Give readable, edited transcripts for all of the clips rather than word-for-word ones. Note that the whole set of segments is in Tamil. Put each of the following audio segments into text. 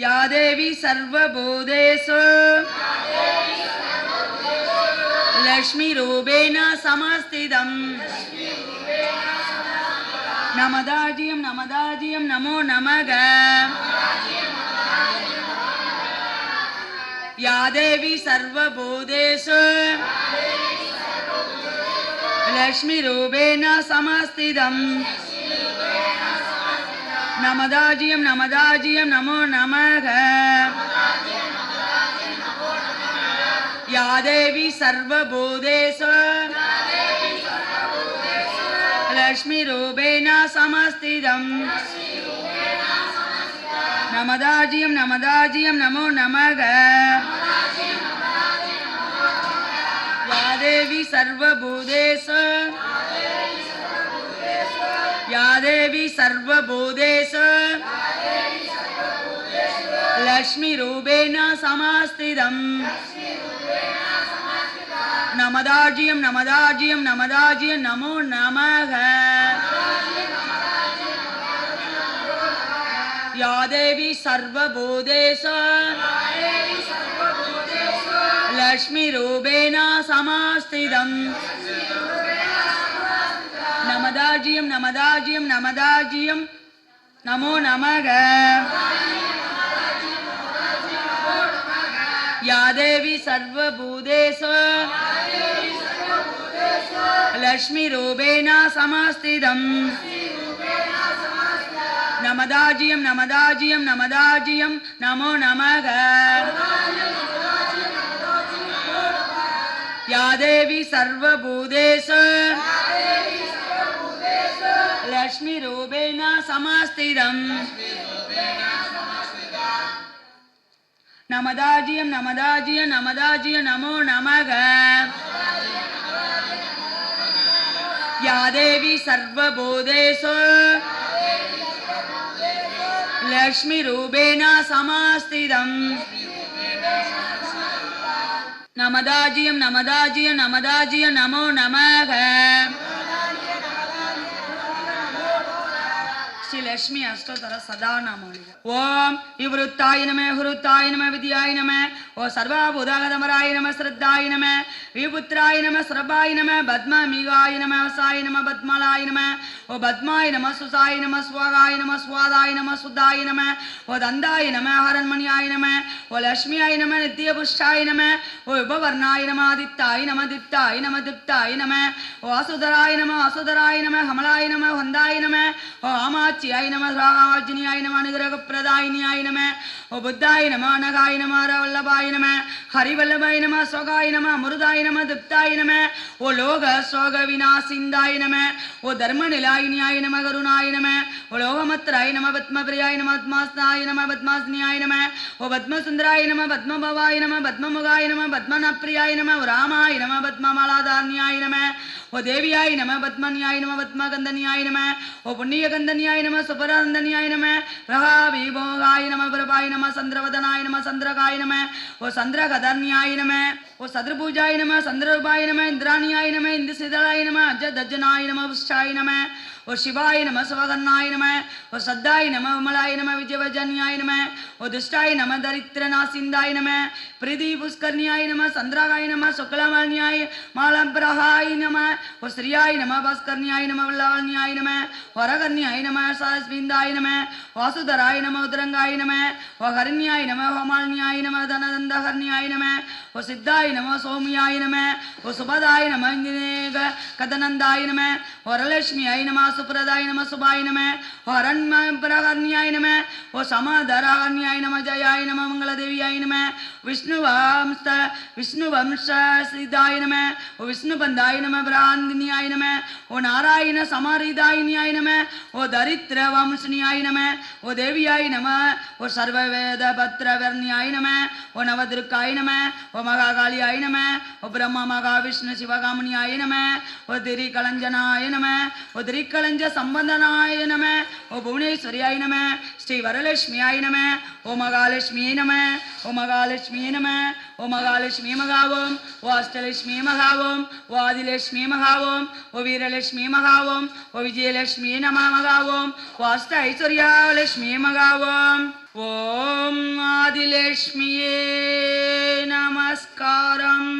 या देवी सर्वभूतेषु लक्ष्मीरूपेण समस्थितं नमदाजियं नमदाजियं नमो नमः या देवी सर्वभूतेषु लक्ष्मीरूपेण समस्थितं नमदाजियं नमदाजियं नमो नमः या देवी सर्वभूतेषु लक्ष्मीरूपेण समस्थितं नमदाजियं नमदाजियं नमो नमः या देवी सर्वभूतेषु या देवी सर्वभूतेषु लक्ष्मीरूपेण समस्थितं नमदाजियं नमदाजियं नमदाजियं नमो नमः या देवी सर्वभूतेषु लक्ष्मीरूपेण समस्थितं नमदाजियं नमदाजियं नमदाजियं नमो नमः या देवी सर्वभूतेषु लक्ष्मीरूपेण समस्थितं नमदाजियं नमदाजियं नमदाजियं नमो नमः या देवी सर्वभूतेषु लक्ष्मीरूपेण समस्थितं नमदाजियं नमदाजियं नमदाजियं नमो नमः या देवी सर्वभूतेषु लक्ष्मीरूपेण समस्थितं नमदाजियं नमदाजियं नमदाजियं नमो नमः श्री लक्ष्मी अष्टोत्तर सदा नामावली ओम विवृत्ताय नमः हुरुत्ताय नमः विद्याय नमः ओ सर्वभूतागतमराय नमः श्रद्धाय नमः विपुत्राय नमः सर्वाय नमः पद्ममिगाय नमः वसाय नमः पद्मलाय नमः ओ पद्माय नमः सुसाय नमः स्वागाय नमः स्वादाय नमः सुदाय नमः ओ दन्दाय नमः हरन्मण्याय नमः ओ लक्ष्म्याय नमः नित्यपुष्टाय नमः ओ उपवर्णाय नमः आदित्याय नमः दीप्ताय नमः दीप्ताय नमः ओ असुधराय नमः हमलाय नमः वन्दाय नमः ओ आमाच्याय नमः रागार्जुन्याय नमः अनुग्रहप्रदायिन्याय नमः ओ बुद्धाय नमः अनघाय नमः हरवल्लभाय नमः हरिवल्लभाय नमः स्वगाय नमः अमृताय नमः दीप्ताय नमः ओ लोक शोक विनाशिन्दाय नमः ओ धर्मनिलायिन्याय नमः करुणाय नमः ओ लोकमत्राय नमः पद्मप्रियाय नमः पद्मासनाय नमः पद्मासन्याय नमः ओ पद्मसुन्दराय नमः पद्मभवाय नमः पद्ममुगाय नमः पद्मनप्रियाय नमः ओ रामाय नमः पद्ममालाधारण्याय नमः ओ देव्याय नमः पद्मन्याय नमः पद्मगन्धन्याय नमः ओ पुण्यगन्धन्याय नमः सुपरानन्दन्याय नमः प्रभाविभोगाय नमः प्रभाय नमः चन्द्रवदनाय नमः चन्द्रकाय नमः ओ चन्द्रकधन्याय नमः ओ सद्रपूजाय नमः चन्द्ररूपाय नमः इन्द्राण्याय नमः इन्द्रशीतलाय नमः अजदज्जनाय नमः पुष्टाय नमः ओ शिवाय नमः शिवगन्नाय नमः ओ श्रद्धाय नमः विमलाय नमः विजयवजन्याय नमः ओ दुष्टाय नमः दरिद्रनाशिन्दाय नमः प्रीति पुष्करण्याय नमः चन्द्राय नमः शुक्लमण्याय मालप्रहाय नमः ओ श्रियाय नमः भास्करण्याय नमः वल्लभन्याय नमः वरकन्याय नमः सहस्विन्दाय नमः वासुधराय नमः उदरंगाय नमः ओ हरण्याय नमः होमान्याय नमः धनदन्दहरण्याय नमः ओ सिद्धाय नमः सौम्याय नमः ओ सुभदाय नमः कदनन्दाय नमः ओ वरलक्ष्म्याय नमः सुप्रदाय नमः सुभाय नमः ओ हरण्यप्रहरण्याय नमः ओ समाधराहण्याय नमः जयाय नमः मंगलदेव्याय नमः विष्णुवंशसिद्धाय नमः ओ विष्णुबन्धाय नमः ब्रह्माण्डिन्याय नमः ओ नारायण समारिदायिन्याय नमः ओ दरिद्रवंशन्याय नमः ओ देव्याय नमः ओ सर्ववेदपत्रवर्ण्याय नमः ओ नवदुर्गाय नमः ओ महाकाल्याय नमः ओ ब्रह्म महाविष्णु शिवगामिन्याय नमः ओ दिरिकलञ्जनाय नमः ओ दिरिकलञ्ज संबंधनाय नमः ओ भुवनेश्वर्याय नमः श्री वरलक्ष्म्याय नमः ओ महालक्ष्मी नमः ओ महालक्ष्मी नमः ओ महालक्ष्मी महावोम ओ अष्टलक्ष्मी महावोम ओ आदिलक्ष्मी महावोम ओ वीरलक्ष्मी महावोम ओ विजयलक्ष्मी नमः महावोम ओ अष्ट ऐश्वर्यलक्ष्मी महावोम ஓம் ஆதிலட்சுமியே நமஸ்காரம்.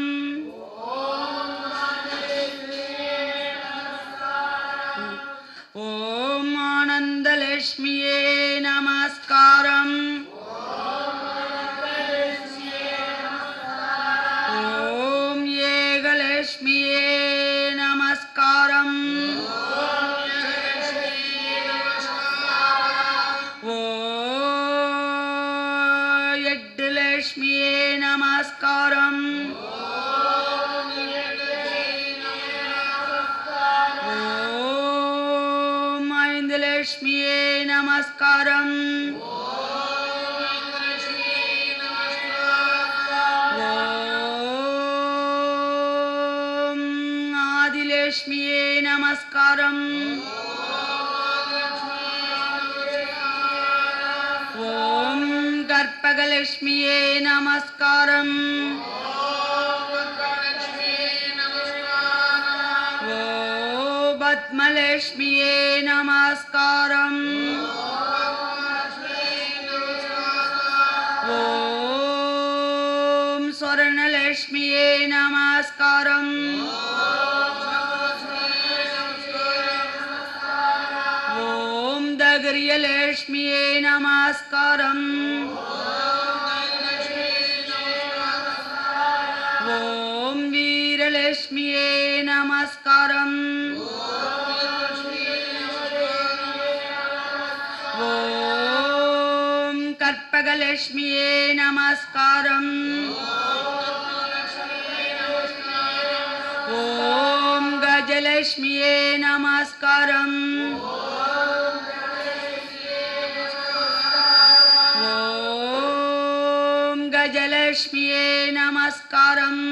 ஓம் ஆனந்தலட்சுமியே நமஸ்காரம். ஓம் ஏகலட்சுமியே நமஸ்காரம். ஓம் எட்டுலட்சுமியே நமஸ்காரம். ஓம் ஐந்துலட்சுமியே நமஸ்காரம். ஓம் ஆதிலட்சுமியே நமஸ்காரம். ஓம் கற்பகலட்சுமியே நமஸ்காரம். ஓம் பத்மலட்சுமியே நமஸ்காரம். ஓம் ஸ்வர்ணலட்சுமியே நமஸ்காரம். ஓம் தகரியலட்சுமியே நமஸ்காரம். ஓம் வீரலட்சுமியே நமஸ்காரம். ஓம் கற்பகலட்சுமியே நமஸ்காரம். ஓம் கஜலட்சுமியே நமஸ்காரம். ஓம் கஜலட்சுமியே நமஸ்காரம்.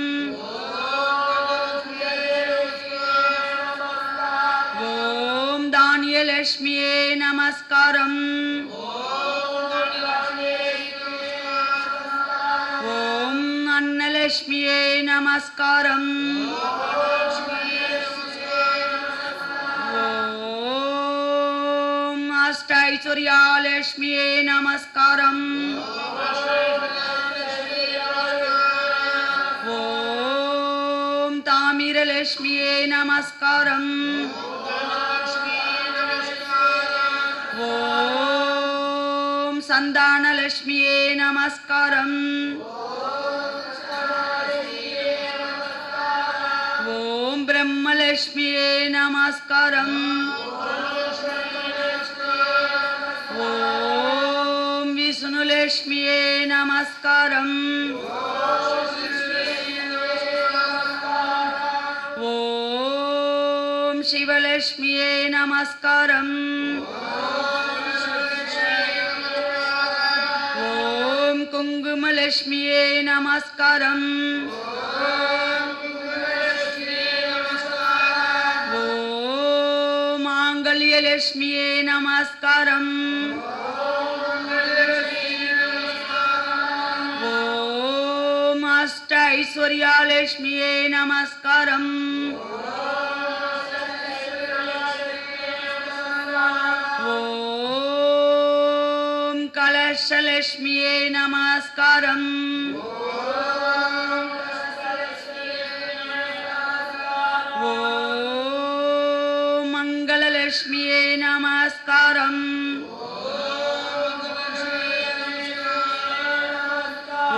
ஓம் தானியலட்சுமியே நமஸ்காரம். ஓம் அன்னலட்சுமியே நமஸ்காரம். ஓம் அஷ்டைஸ்வர்யாலட்சுமியே நமஸ்காரம். ஓம் தாமிரலட்சுமியே நமஸ்காரம். ஓம் சந்தானலட்சுமியே நமஸ்காரம். ஓம் பிரம்மலட்சுமியே நமஸ்காரம். ஓம் விஷ்ணுலட்சுமியே நமஸ்காரம். ஓம் சிவலட்சுமியே நமஸ்காரம். ஓம் குங்குமலட்சுமியே நமஸ்காரம். ஓம் மாங்கல்யலட்சுமியே நமஸ்காரம். ஓம் அஷ்ட ஐஸ்வர்யாலட்சுமியே நமஸ்காரம். ஓம் கலசலட்சுமியே நமஸ்காரம். ஓம் மங்களலட்சுமியே நமஸ்காரம்.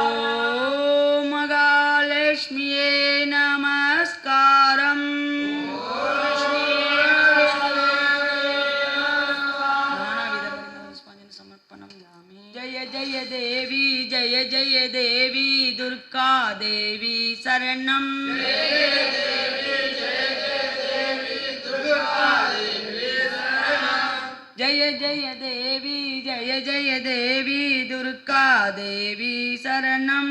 ஓம் மகாலட்சுமியே நமஸ்காரம். जय जय देवी जय जय देवी दुर्गा देवी शरणम. जय जय देवी जय जय देवी दुर्गा देवी शरणम.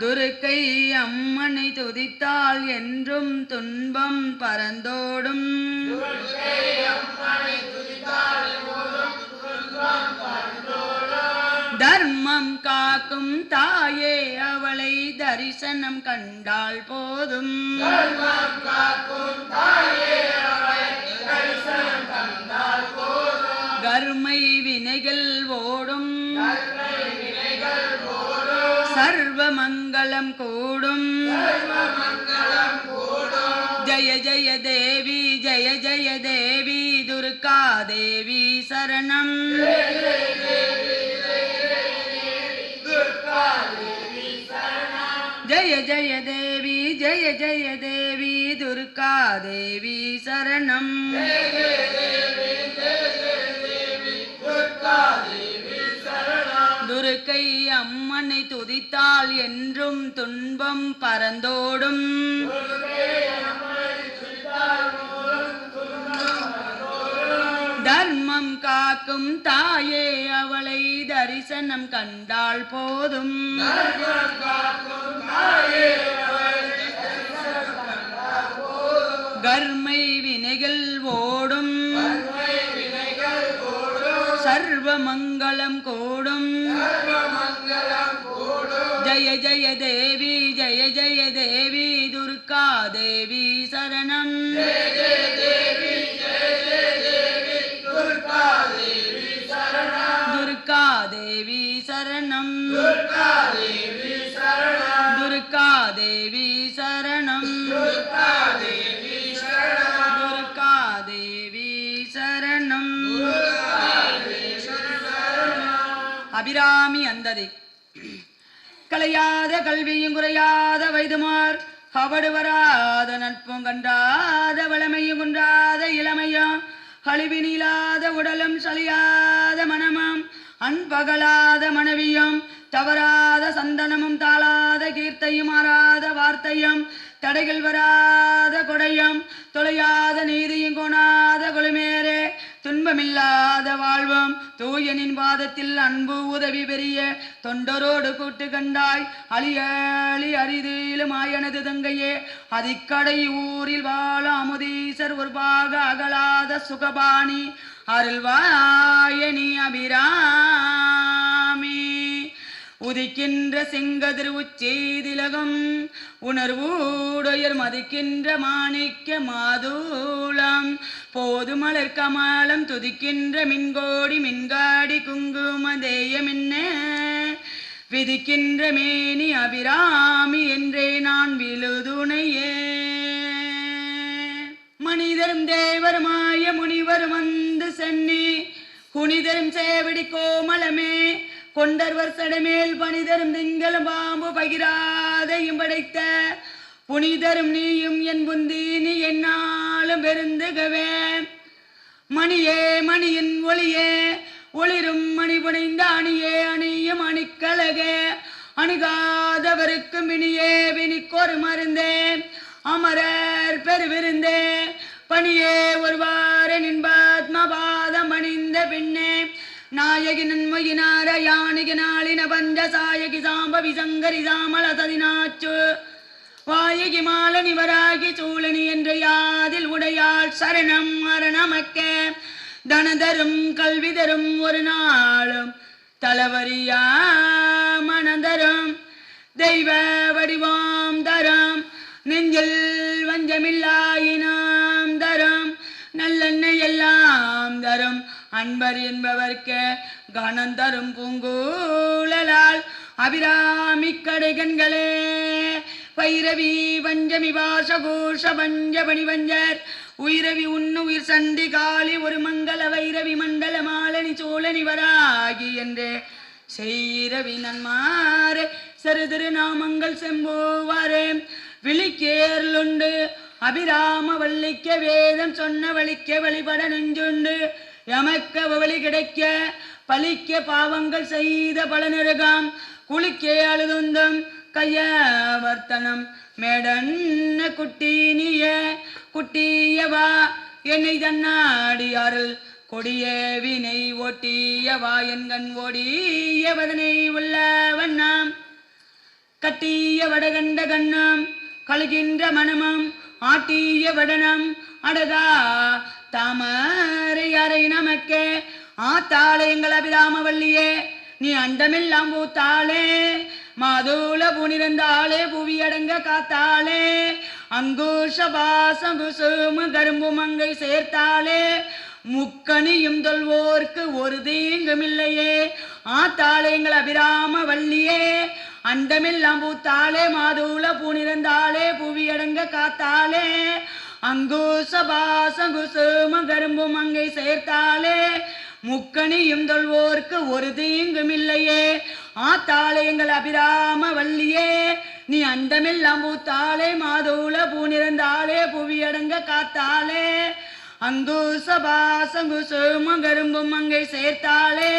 துர்க்கை அம்மனை துதித்தால் என்றும் துன்பம் பறந்தோடும். தர்மம் காக்கும் தாயே அவளை தரிசனம் கண்டால் போதும். கர்மை வினைகள் ஓடும் சர்வ மங்களம் கூடும் ஜய ஜய தேவி ஜய ஜய தேவி துர்கா தேவி சரணம் ஜய ஜய தேவி ஜய ஜய தேவி துர்கா தேவி சரணம் துர்க்கை அம்மனை துதித்தால் என்றும் துன்பம் பறந்தோடும் தர்மம் காக்கும் தாயே அவளை தரிசனம் கண்டால் போதும் கர்மை வினைகள் ஓடும் சர்வ மங்களம் கூடும் ஜய ஜய தேவி ஜய ஜய தேவி துர்கா தேவி சரணம் துர்கா தேவி சரணம் துர்கா தேவி சரணம் துர்கா தேவி சரணம் அபிராமி அந்ததி கலையாத கல்வியும் குறையாத வைதுமார் கபடு வராத நட்பும் கண்டாத வளமையும் குன்றாத இளமையும் கழிவினிலாத உடலும் சலியாத மனமும் அன்பகலாத மனைவியும் தவறாத சந்தனமும் தாளாத கீர்த்தையும் மாறாத வார்த்தையும் தடைகள் வராத கொடையும் தொலையாத நீதியும் கோணாத கொழுமேரே துன்பமில்லாத வாழ்வும் தூயனின் பாதத்தில் அன்பு உதவி பெரிய தொண்டரோடு கூட்டு கண்டாய் அழியளி அரிதிலும் ஆயனது தங்கையே அதிக்கடை ஊரில் வாழ அமுதீசர் ஒரு பாக அகலாத சுகபாணி அருள்வாயனி அபிராமி உதிக்கின்ற செங்கதிர் உச்செய்திலகம் உணர்வூடையர் மதிக்கின்ற மாணிக்க மாதூலம் போது மலர் கமலம் துதிக்கின்ற மின்கோடி மின்காடி குங்கும தேயமென்ன விதிக்கின்ற மேனி அபிராமி என்றே நான் விழுதுணையே மனிதரும் தேவருமாய முனிவர் வந்து சென்னி குனிதரும் சேவடி கோமலமே கொண்டர்வர் சடமேல் பணிதரும் திங்களும் பாம்பு பகிராதையும் படைத்த புனிதரும் நீயும் என் புந்தி நீ என்னாலும் பெருந்துகவே மணியே மணியின் ஒளியே ஒளிரும் மணி புனைந்த அணியே அணியும் அணிக்கழகே அணுகாதவருக்கு வினியே வினிக்கொரு மருந்தே அமரர் பெருவிருந்தே பணியே ஒருவாறு நின்பாத்மபாதம் அணிந்த பின்னே நாயகி நன்மொயி நாராயணிகி நாளின பஞ்சசாயகி சாம்பவி சங்கரி சாமல சதினாச்சு வாயகி மாலனி வராகி சூழனி என்ற யாதில் உடையாள் சரணம் மரணமக்கே தனதரும் கல்வி தரும் ஒரு நாளும் தலவரியா மனதரும் தெய்வ வடிவாம் தரம் நெஞ்சில் வஞ்சமில்லாயினாம் தரம் நல்லெண்ணெய் எல்லாம் தரும் அன்பர் என்பவர்க்கு கணம் தரும் பூங்கூழலால் அபிராமி கடைகண்களே பைரவி பஞ்சமி வாசகோஷ பஞ்சபணி வஞ்சர் உயிரவி உன்னுயிர் சண்டி காளி ஒரு மங்கள வைரவி மண்டல மாலனி சோழனி வராகி என்றே செய்ரவி நன்மாரே சருதிரு நாமங்கள் செம்போவாரே விழிக்கேர்லுண்டு அபிராம வள்ளிக்க வேதம் சொன்ன வழிக்க வழிபட நெஞ்சுண்டு எமக்க வழி கிடைக்க பலிக்க பாவங்கள் செய்த பலனருகாம் குளிக்கே அழுதுந்தம் கையவர்த்தனம் மேடன்ன குட்டீனிய குட்டியவா என்னை தன்னாடி அருள் கொடிய வினை ஓட்டியவா என் கண் ஓடியவதனை உள்ளவண்ணாம் கட்டிய வடகண்ட கண்ணம் கழுகின்ற மனமம் ஆட்டிய வடனம் அடகா தாமரை அறை நமக்கே ஆத்தாளே எங்கள் அபிராமவல்லியே நீ அண்டமெல்லாம் பூத்தாளே மாதூல புனிரந்தாளே புவி அடங்க காத்தாளே அங்குஷ பாசம் குசுமு கரும்பு மங்கை சேர்த்தாளே முக்கணியும் தொல்வோர்க்கு ஒரு தீங்குமில்லையே. ஆத்தாளே எங்கள் அபிராம வள்ளியே, அண்டமெல்லாம் பூத்தாளே, மாதூல பூனிறந்தாளே, புவியடங்க காத்தாளே, அங்கூச பாசங்குசும கரும்பும் அங்கை சேர்த்தாளே, முக்கணியும் தொல்வோர்க்கு ஒரு தீங்குமில்லையே. ஆத்தாளே எங்கள் அபிராம வள்ளியே, நீ அண்டமெல்லாம் பூத்தாளே, மாதூல பூனிறந்தாளே, புவியடங்க காத்தாளே, அங்கூச பாசங்குசும கரும்பும் அங்கை சேர்த்தாளே,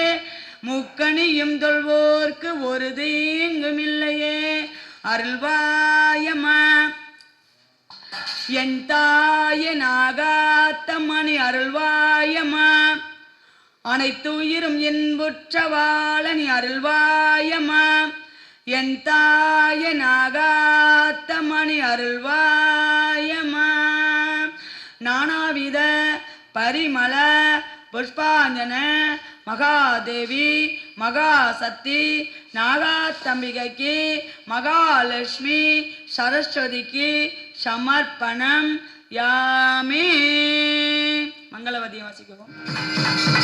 முக்கணியும் தொல்வோர்க்கு ஒரு தீங்குமில்லையே. அருள்வாயம்மா என் தாய நாகாத்தம்மணி அருள்வாயம்மா, அனைத்து உயிரும் என்புற்றவாளனி அருள்வாயம்மா, என் தாய நாகாத்தம்மணி அருள்வாயம்மா. நானாவித பரிமள புஷ்பாஞ்சன மகாதேவி மகாசக்தி நாகாத்தம்பிகைக்கு மகாலட்சுமி சரஸ்வதிக்கு சமர்ப்பணம் யாமே. மங்களவதியம் வாசிக்குவோம்.